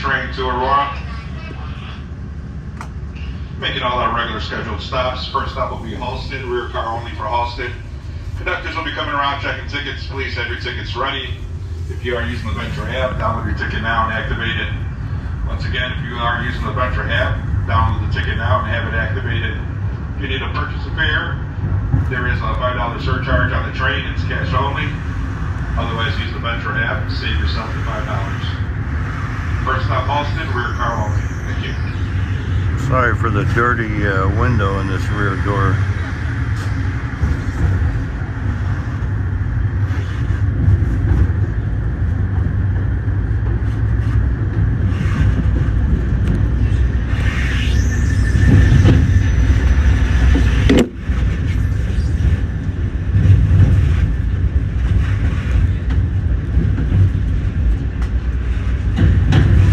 train to Aurora. Making all our regular scheduled stops. First stop will be Halsted, rear car only for Halsted. Conductors will be coming around checking tickets. Please have your tickets ready. If you are using the Metra app, download your ticket now and activate it. Once again, if you are using the Metra app, download the ticket now and have it activated. If you need to purchase a fare, there is a $5 surcharge on the train. It's cash only. Otherwise, use the Metra app and save yourself the $5. First stop Halsted, rear car only. Thank you. Sorry for the dirty window in this rear door.